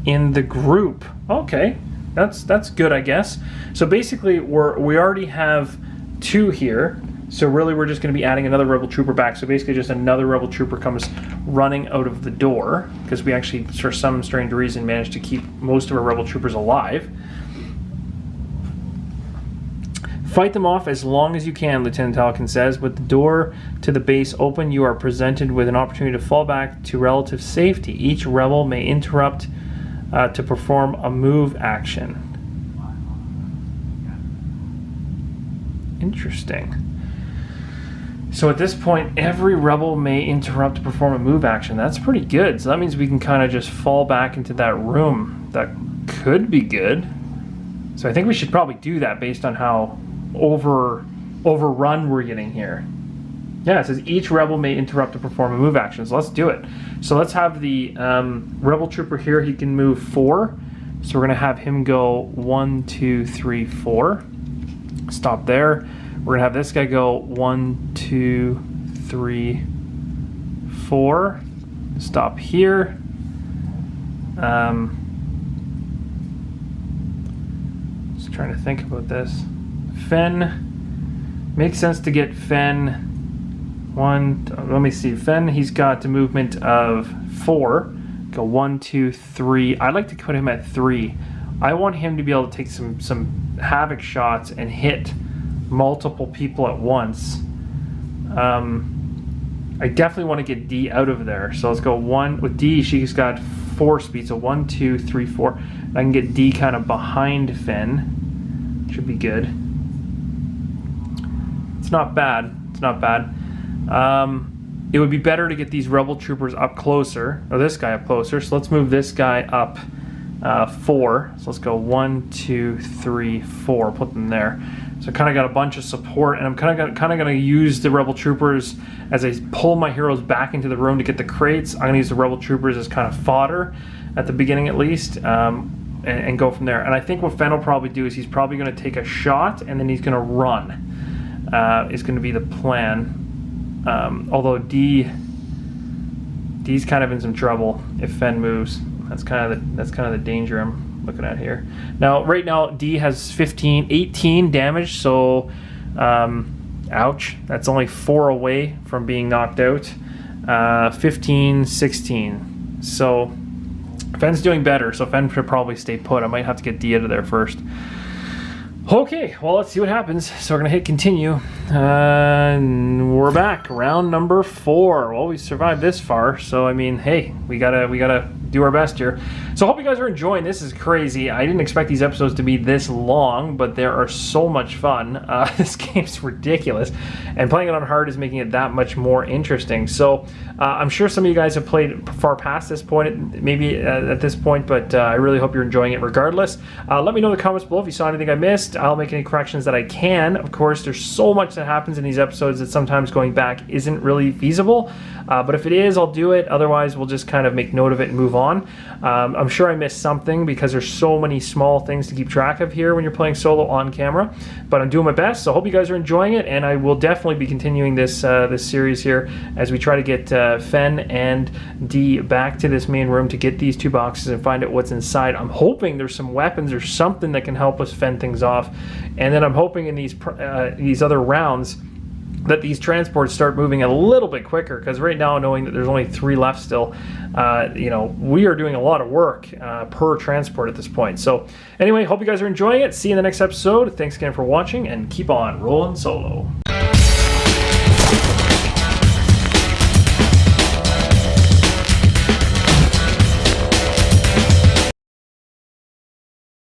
A: in the group. Okay, that's good, I guess. So basically, we already have 2 here. So really, we're just going to be adding another rebel trooper back. So basically, just another rebel trooper comes running out of the door because we actually, for some strange reason, managed to keep most of our rebel troopers alive. Fight them off as long as you can, Lieutenant Talcon says. With the door to the base open, you are presented with an opportunity to fall back to relative safety. Each rebel may interrupt to perform a move action. Interesting. So at this point, every rebel may interrupt to perform a move action. That's pretty good. So that means we can kind of just fall back into that room. That could be good. So I think we should probably do that based on how overrun we're getting here. Yeah, it says each rebel may interrupt or perform a move action. So let's do it. So let's have the rebel trooper here. He can move 4. So we're going to have him go 1, 2, 3, 4. Stop there. We're going to have this guy go 1, 2, 3, 4. Stop here. Just trying to think about this. Fenn. Makes sense to get Fenn. Let me see. Fenn, he's got a movement of 4. Go 1, 2, 3. I'd like to put him at 3. I want him to be able to take some havoc shots and hit multiple people at once. I definitely want to get D out of there. So let's go 1 with D. She's got 4 speed. So 1, 2, 3, 4. I can get D kind of behind Fenn. Should be good. It's not bad. It's not bad. It would be better to get these rebel troopers up closer, or this guy up closer. So let's move this guy up 4. So let's go 1, 2, 3, 4. Put them there. So I kind of got a bunch of support, and I'm kind of going to use the rebel troopers as I pull my heroes back into the room to get the crates. I'm going to use the rebel troopers as kind of fodder at the beginning, at least, and go from there. And I think what Fenn will probably do is he's probably going to take a shot, and then he's going to run. Is going to be the plan. Although D's kind of in some trouble if Fenn moves. That's kind of the danger I'm looking at here. Now, right now, D has 18 damage, so ouch. That's only 4 away from being knocked out. 15, 16. So Fenn's doing better, so Fenn should probably stay put. I might have to get D out of there first. Okay, well, let's see what happens. So we're going to hit continue. And we're back. Round number 4. Well, we survived this far, so I mean, hey, we gotta do our best here. So I hope you guys are enjoying. This is crazy. I didn't expect these episodes to be this long, but they are so much fun. This game's ridiculous, and playing it on hard is making it that much more interesting. So I'm sure some of you guys have played far past this point, maybe at this point, but I really hope you're enjoying it regardless. Let me know in the comments below if you saw anything I missed. I'll make any corrections that I can. Of course, there's so much that happens in these episodes that sometimes going back isn't really feasible, but if it is, I'll do it. Otherwise, we'll just kind of make note of it and move on. I'm sure I missed something because there's so many small things to keep track of here when you're playing solo on camera, but I'm doing my best. So I hope you guys are enjoying it, and I will definitely be continuing this this series here as we try to get Fenn and D back to this main room to get these 2 boxes and find out what's inside. I'm hoping there's some weapons or something that can help us fend things off, and then I'm hoping in these other rounds that these transports start moving a little bit quicker, because right now, knowing that there's only 3 left still, we are doing a lot of work per transport at this point. So anyway, hope you guys are enjoying it. See you in the next episode. Thanks again for watching, and keep on rolling solo.